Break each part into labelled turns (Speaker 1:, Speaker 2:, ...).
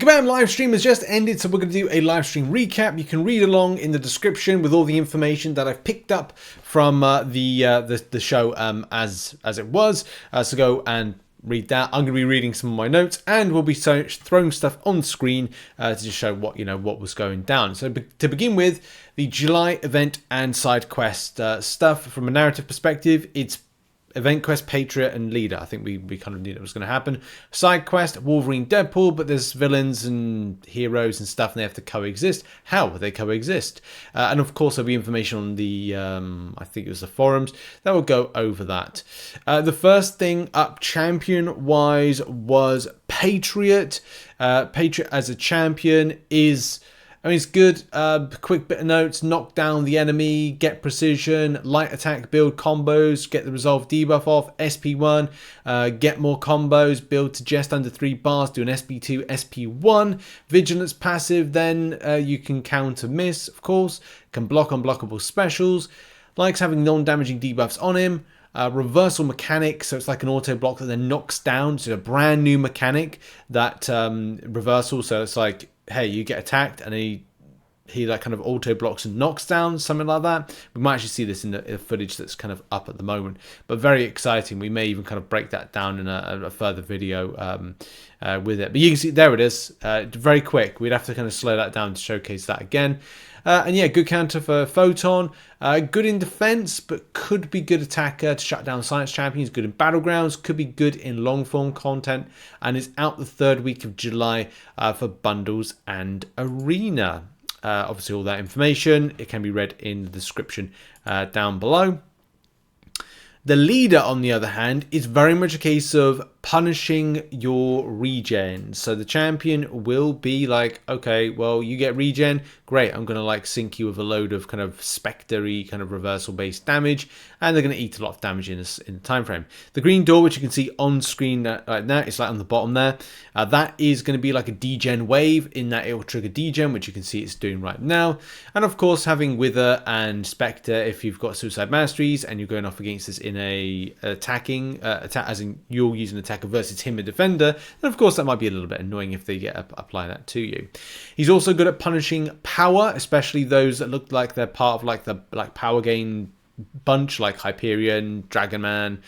Speaker 1: Kabam live stream has just ended, so we're going to do a live stream recap. You can read along in the description with all the information that I've picked up from the show as it was. So go and read that. I'm going to be reading some of my notes, and we'll be throwing stuff on screen to just show what was going down. So to begin with, the July event and side quest stuff. From a narrative perspective, it's event quest, Patriot, and Leader. I think we kind of knew that was going to happen. Side quest, Wolverine, Deadpool, but there's villains and heroes and stuff, and they have to coexist. How will they coexist? And of course, there'll be information on the, I think it was the forums, that will go over that. The first thing up champion-wise was Patriot. Patriot as a champion is... I mean, it's good. Quick bit of notes: knock down the enemy, get precision, light attack, build combos, get the resolve debuff off, SP1, get more combos, build to just under 3 bars, do an SP2, SP1. Vigilance passive, then you can counter miss, of course, can block unblockable specials, likes having non-damaging debuffs on him. Reversal mechanic, so it's like an auto block that then knocks down. So a brand new mechanic that reversal, so it's like, hey, you get attacked, and he like kind of auto blocks and knocks down, something like that. We might actually see this in the footage that's kind of up at the moment, but very exciting. We may even kind of break that down in a further video with it. But you can see there it is, very quick. We'd have to kind of slow that down to showcase that again. And yeah, good counter for Photon. Good in defense, but could be good attacker to shut down science champions. Good in Battlegrounds, could be good in long-form content, and is out the 3rd week of July for bundles and arena. Obviously, all that information, it can be read in the description down below. The Leader, on the other hand, is very much a case of punishing your regen. So the champion will be like, okay, well, you get regen, great, I'm going to like sink you with a load of kind of spectre-y kind of reversal based damage, and they're going to eat a lot of damage in the time frame. The green door, which you can see on screen right now, it's like on the bottom there, that is going to be like a degen wave, in that it will trigger degen, which you can see it's doing right now. And of course, having Wither and Spectre, if you've got Suicide Masteries and you're going off against this in a attacking attack, as in you're using an attacker versus him a defender, then of course that might be a little bit annoying if they get apply that to you. He's also good at punishing power, especially those that look like they're part of like the power gain bunch, like Hyperion, Dragonman,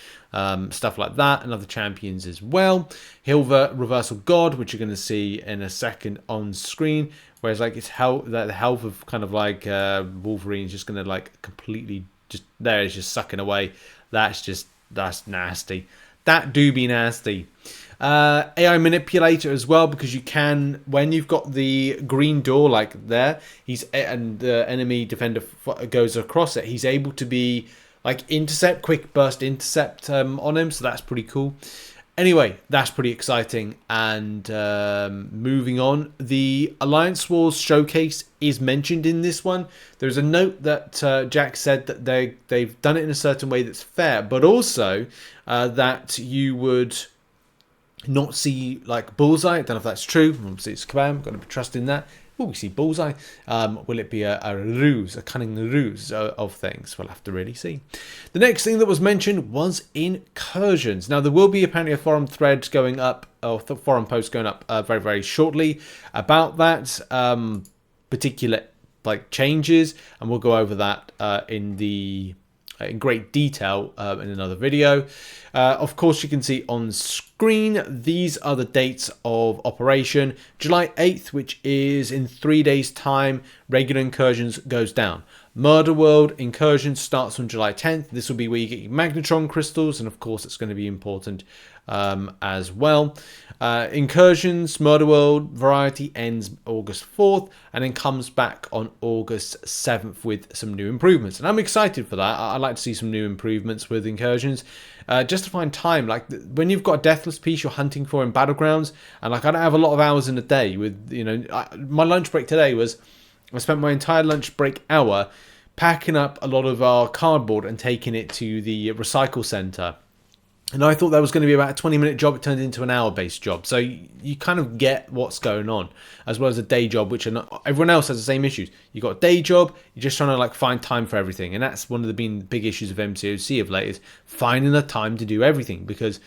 Speaker 1: stuff like that, and other champions as well. Hilver Reversal God, which you're going to see in a second on screen, whereas like it's the health of kind of like Wolverine is just going to like completely just there, is just sucking away. That's nasty. That do be nasty. AI manipulator as well, because you can, when you've got the green door like there, and the enemy defender goes across it, he's able to be like intercept, quick burst intercept on him, so that's pretty cool. Anyway, that's pretty exciting. And moving on, the Alliance Wars showcase is mentioned in this one. There's a note that Jack said that they've done it in a certain way that's fair, but also that you would not see like Bullseye. I don't know if that's true. Obviously, it's Kabam. Got to trust in that. Oh, we see Bullseye. Will it be a ruse, a cunning ruse of things? We'll have to really see. The next thing that was mentioned was incursions. Now, there will be apparently a forum thread going up, or forum post going up very, very shortly about that particular like changes, and we'll go over that in great detail in another video. Of course, you can see on screen, these are the dates of operation. July 8th, which is in 3 days' time, regular incursions goes down. Murder World incursion starts on July 10th. This will be where you get your Magnetron crystals, and of course, it's going to be important as well. Incursions, Murder World variety ends August 4th and then comes back on August 7th with some new improvements. And I'm excited for that. I'd like to see some new improvements with incursions. Just to find time, like when you've got a deathless piece you're hunting for in Battlegrounds, and like I don't have a lot of hours in a day with, you know, my lunch break today was, I spent my entire lunch break hour packing up a lot of our cardboard and taking it to the recycle center. And I thought that was going to be about a 20-minute job. It turned into an hour-based job. So you kind of get what's going on, as well as a day job, which everyone else has the same issues. You've got a day job, you're just trying to like find time for everything. And that's one of the big issues of MCOC of late, is finding the time to do everything. Because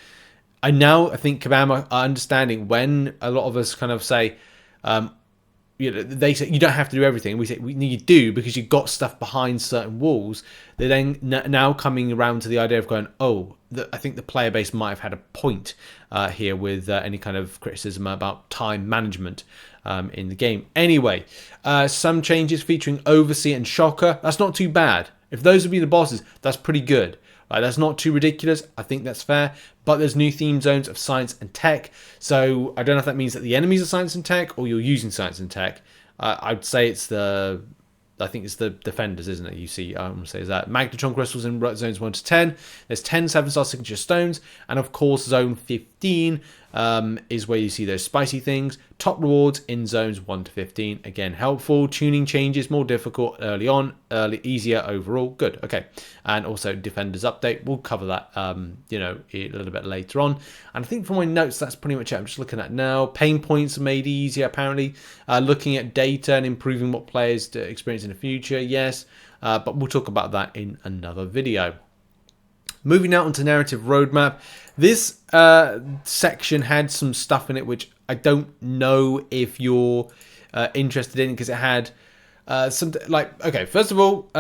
Speaker 1: I think Kabam are understanding when a lot of us kind of say, you know, they say you don't have to do everything. We say you do because you've got stuff behind certain walls. They're then now coming around to the idea of going, oh, I think the player base might have had a point here with any kind of criticism about time management in the game. Anyway, some changes featuring Overseer and Shocker. That's not too bad. If those would be the bosses, that's pretty good. That's not too ridiculous. I think that's fair. But there's new theme zones of science and tech. So I don't know if that means that the enemies are science and tech or you're using science and tech. I'd say it's the... I think it's the defenders, isn't it? You see, I'm going to say is that Magnetron crystals in zones 1 to 10. There's 10 7-star signature stones. And of course, zone 15 is where you see those spicy things. Top rewards in zones 1 to 15. Again, helpful. Tuning changes, more difficult early on. Easier overall. Good. Okay. And also defenders update. We'll cover that, you know, a little bit later on. And I think from my notes, that's pretty much it. I'm just looking at now. Pain points are made easier, apparently. Looking at data and improving what players experience in the future. Yes. But we'll talk about that in another video. Moving out onto narrative roadmap. This section had some stuff in it which I don't know if you're interested in, because it had some, like, okay, first of all,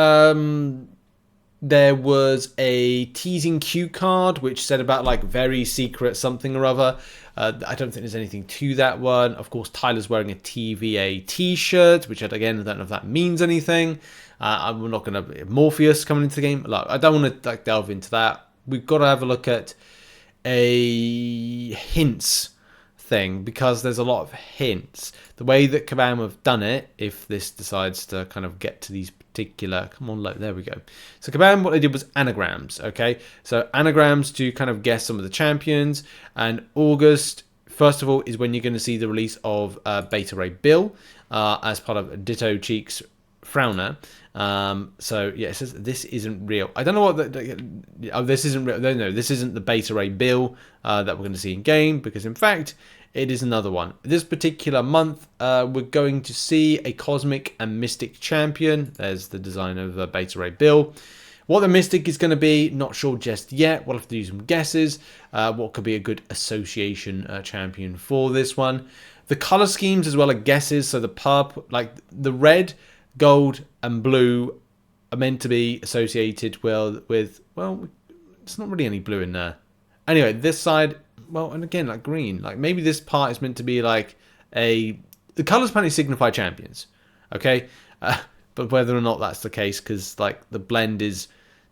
Speaker 1: there was a teasing cue card which said about like very secret something or other. I don't think there's anything to that one. Of course, Tyler's wearing a TVA t-shirt, which again, I don't know if that means anything. I'm not going to... Morpheus coming into the game. Look, I don't want to like delve into that. We've got to have a look at a hints thing, because there's a lot of hints. The way that Kabam have done it, if this decides to kind of get to these particular... Come on, look, there we go. So Kabam, what they did was anagrams, okay? So anagrams to kind of guess some of the champions. And August, first of all, is when you're going to see the release of Beta Ray Bill as part of Ditto Cheeks Frowner. So yeah, it says this isn't real. I don't know what this isn't real. No, this isn't the Beta Ray Bill that we're going to see in game, because in fact it is another one. This particular month we're going to see a Cosmic and Mystic champion. There's the design of Beta Ray Bill. What the Mystic is going to be, not sure just yet. We'll have to do some guesses. What could be a good association champion for this one. The color schemes as well are guesses. So the purple, like the red, gold and blue are meant to be associated with, well, it's not really any blue in there. Anyway, this side, well, and again, like green, like maybe this part is meant to be like the colors apparently signify champions, okay? But whether or not that's the case, because like the blend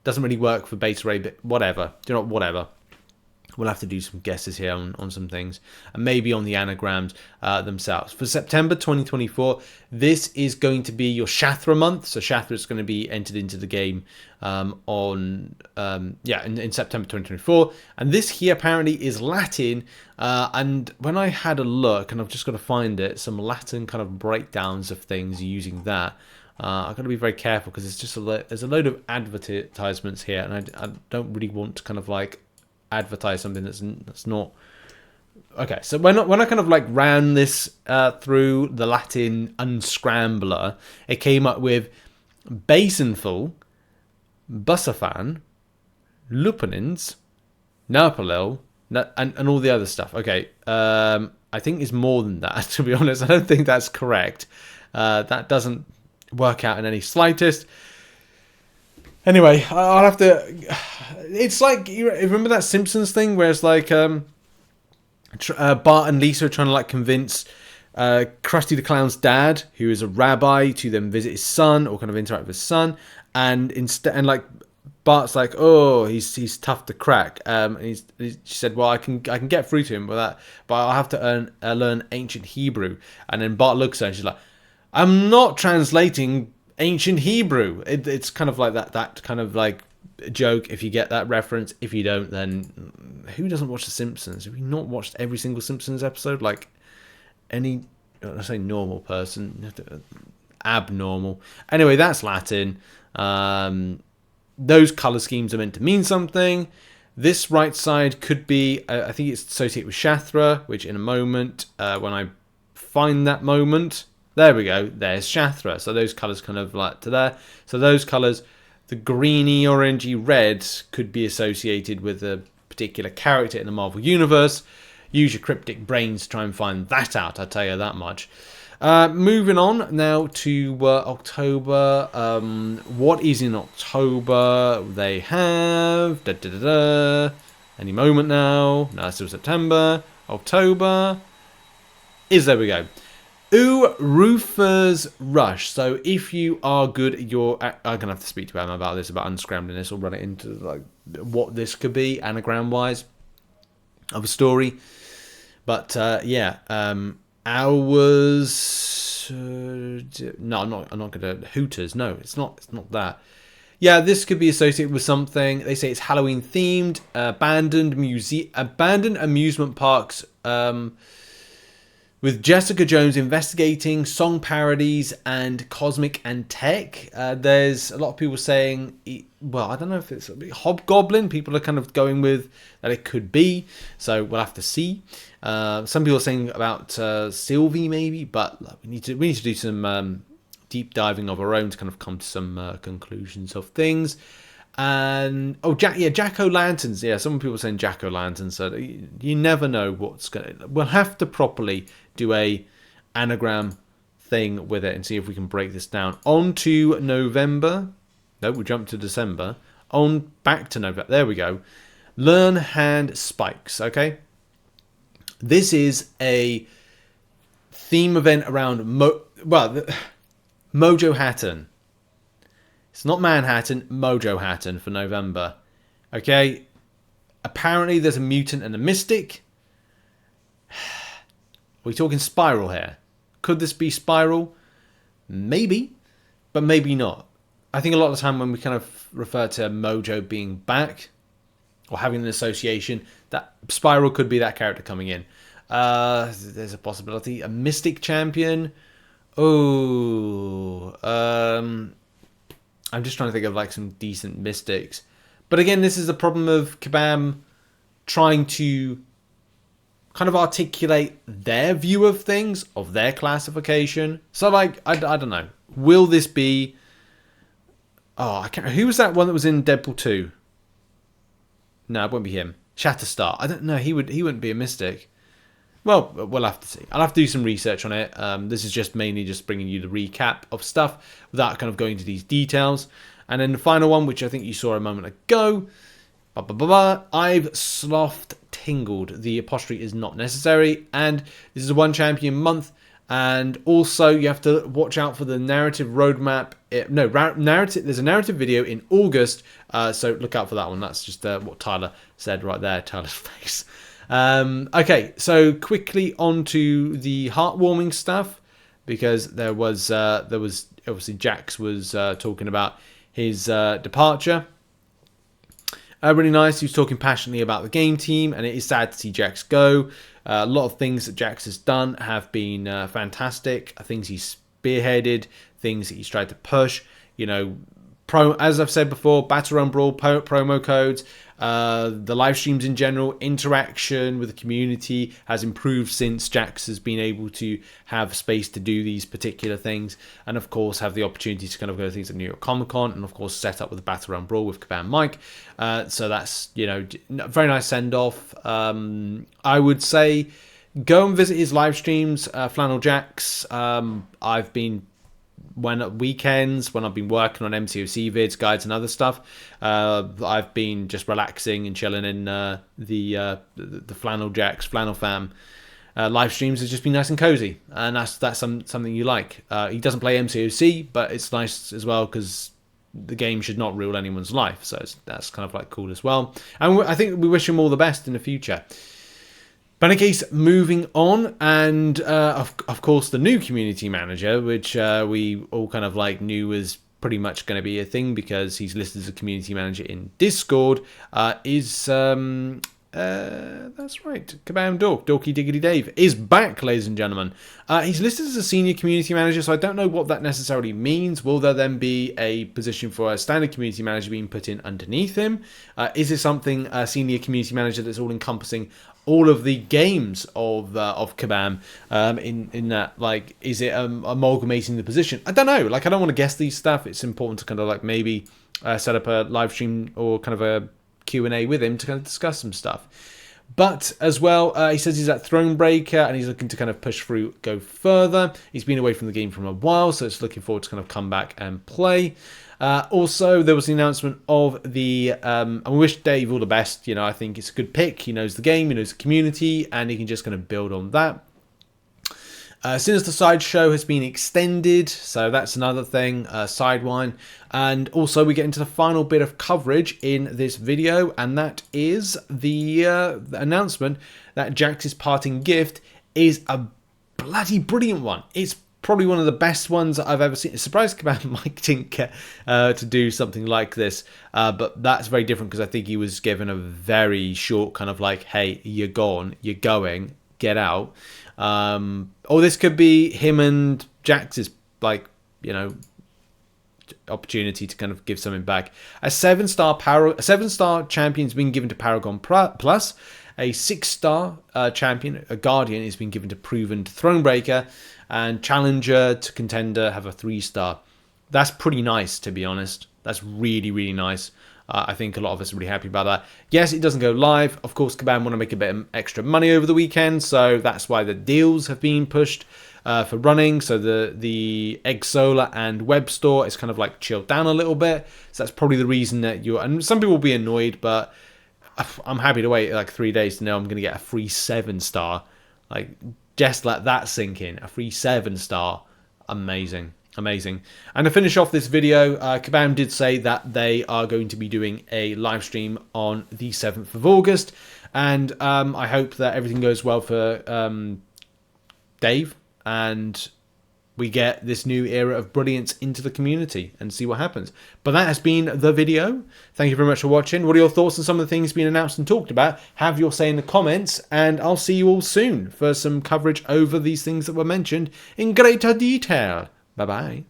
Speaker 1: doesn't really work for Beta Ray, but whatever, whatever. We'll have to do some guesses here on some things, and maybe on the anagrams themselves. For September 2024, this is going to be your Shathra month. So Shathra is going to be entered into the game in September 2024. And this here apparently is Latin. And when I had a look, and I've just got to find it, some Latin kind of breakdowns of things using that. I've got to be very careful, because it's just there's a load of advertisements here, and I don't really want to kind of like advertise something that's not okay. So when I kind of like ran this through the Latin unscrambler, it came up with Basinful, Busafan, Lupinins, Narpalil, and all the other stuff. Okay, I think it's more than that, to be honest. I don't think that's correct. That doesn't work out in any slightest. Anyway, I'll have to... It's like, you remember that Simpsons thing where it's like Bart and Lisa are trying to like convince Krusty the Clown's dad, who is a rabbi, to then visit his son or kind of interact with his son, and like Bart's like, oh, he's tough to crack. She said, well, I can get through to him with that, but I'll have to learn ancient Hebrew. And then Bart looks at her and she's like, I'm not translating ancient Hebrew. It's kind of like that kind of like joke, if you get that reference. If you don't, then who doesn't watch The Simpsons? Have you not watched every single Simpsons episode? Like any, I say normal person, abnormal. Anyway, that's Latin. Those color schemes are meant to mean something. This right side could be, I think it's associated with Shathra, which in a moment, when I find that moment, there we go, there's Shathra. So those colors kind of like to there. So those colors, the greeny, orangey, red, could be associated with a particular character in the Marvel Universe. use your cryptic brains to try and find that out, I'll tell you that much. Moving on now to October. What is in October? They have... Any moment now. No, it's still September. October. There we go. Roofer's Rush. So if you are good, I'm going to have to speak to Adam about this, about unscrambling this, or run it into like what this could be, anagram-wise, of a story. But yeah, hours... no, I'm not going to... Hooters. No, it's not that. Yeah, this could be associated with something. They say it's Halloween themed. Abandoned amusement parks. With Jessica Jones investigating song parodies and cosmic and tech. There's a lot of people saying, well, I don't know if it's Hobgoblin. People are kind of going with that it could be. So we'll have to see. Some people are saying about Sylvie maybe, but we need to do some deep diving of our own to kind of come to some conclusions of things. And jack-o'-lanterns. Yeah, some people are saying jack-o'-lanterns. So you never know what's going to... We'll have to properly do a anagram thing with it and see if we can break this down. On to November. No, we jumped to December. Back to November. There we go. Learn hand spikes. Okay. This is a theme event around Mojo Hatton. It's not Manhattan, Mojo Hatton for November. Okay. Apparently there's a mutant and a mystic. Are we talking Spiral here? Could this be Spiral? Maybe, but maybe not. I think a lot of the time when we kind of refer to Mojo being back or having an association, that Spiral could be that character coming in. There's a possibility. A Mystic Champion. Oh, I'm just trying to think of like some decent Mystics. But again, this is the problem of Kabam trying to kind of articulate their view of things, of their classification. So like, I don't know. Will this be... Oh, I can't... Who was that one that was in Deadpool 2? No, it won't be him. Shatterstar. I don't know. He wouldn't be a Mystic. Well, we'll have to see. I'll have to do some research on it. This is just mainly just bringing you the recap of stuff without kind of going into these details. And then the final one, which I think you saw a moment ago. I've slothed tingled. The apostrophe is not necessary. And this is a one champion month. And also you have to watch out for the narrative roadmap. There's a narrative video in August. So look out for that one. That's just what Tyler said right there. Tyler's face. Okay, so quickly on to the heartwarming stuff, because there was obviously Jax was talking about his departure. Really nice. He was talking passionately about the game team, and it is sad to see Jax go. A lot of things that Jax has done have been fantastic. Things he's spearheaded, things that he's tried to push. You know, as I've said before, Battlegrounds Brawl promo codes, the live streams in general, interaction with the community has improved since Jax has been able to have space to do these particular things, and of course have the opportunity to kind of go to things like New York Comic Con, and of course set up with the Battlegrounds Brawl with Kabam Mike. So that's, you know, very nice send off. I would say go and visit his live streams, Flannel Jax. I've been weekends when I've been working on MCOC vids, guides, and other stuff. I've been just relaxing and chilling in the Flannel Jax, Flannel Fam live streams. Has just been nice and cozy, and that's something you like. He doesn't play MCOC, but it's nice as well because the game should not rule anyone's life, so that's kind of like cool as well. And I think we wish him all the best in the future. But in any case, moving on, and of course the new community manager, which we all kind of like knew was pretty much going to be a thing because he's listed as a community manager in Discord, is that's right, Kabam Dorky Diggity Dave is back, ladies and gentlemen. He's listed as a senior community manager, so I don't know what that necessarily means. Will there then be a position for a standard community manager being put in underneath him? Is it something, a senior community manager that's all encompassing all of the games of Kabam, in that, like, is it amalgamating the position? I don't know. Like, I don't want to guess these stuff. It's important to kind of like maybe set up a live stream or kind of a Q&A with him to kind of discuss some stuff. But as well, he says he's at Thronebreaker and he's looking to kind of push through, go further. He's been away from the game for a while, so it's looking forward to kind of come back and play. Also, there was the announcement of the, and we wish Dave all the best. You know, I think it's a good pick. He knows the game, he knows the community, and he can just kind of build on that. Since the sideshow has been extended, so that's another thing, Sidewind. And also we get into the final bit of coverage in this video, and that is the announcement that Jax's parting gift is a bloody brilliant one. It's probably one of the best ones that I've ever seen. It's surprised Mike didn't get to do something like this, but that's very different because I think he was given a very short kind of like, hey, you're gone, you're going, get out. Or this could be him and Jax's, like, you know, opportunity to kind of give something back. A 7-star champion's been given to Paragon Plus. A 6-star champion, a Guardian, has been given to Proven to Thronebreaker, and Challenger to Contender have a 3-star. That's pretty nice, to be honest. That's really, really nice. I think a lot of us are really happy about that. Yes, it doesn't go live. Of course, Kabam want to make a bit of extra money over the weekend, so that's why the deals have been pushed for running. So the Egg Solar and Web Store is kind of like chilled down a little bit. So that's probably the reason that you're... And some people will be annoyed, but I'm happy to wait like 3 days to know I'm going to get a free 7-star. Like, just let that sink in. A free 7-star. Amazing. Amazing. And to finish off this video, Kabam did say that they are going to be doing a live stream on the 7th of August. And I hope that everything goes well for Dave. And we get this new era of brilliance into the community and see what happens. But that has been the video. Thank you very much for watching. What are your thoughts on some of the things being announced and talked about? Have your say in the comments. And I'll see you all soon for some coverage over these things that were mentioned in greater detail. Bye-bye.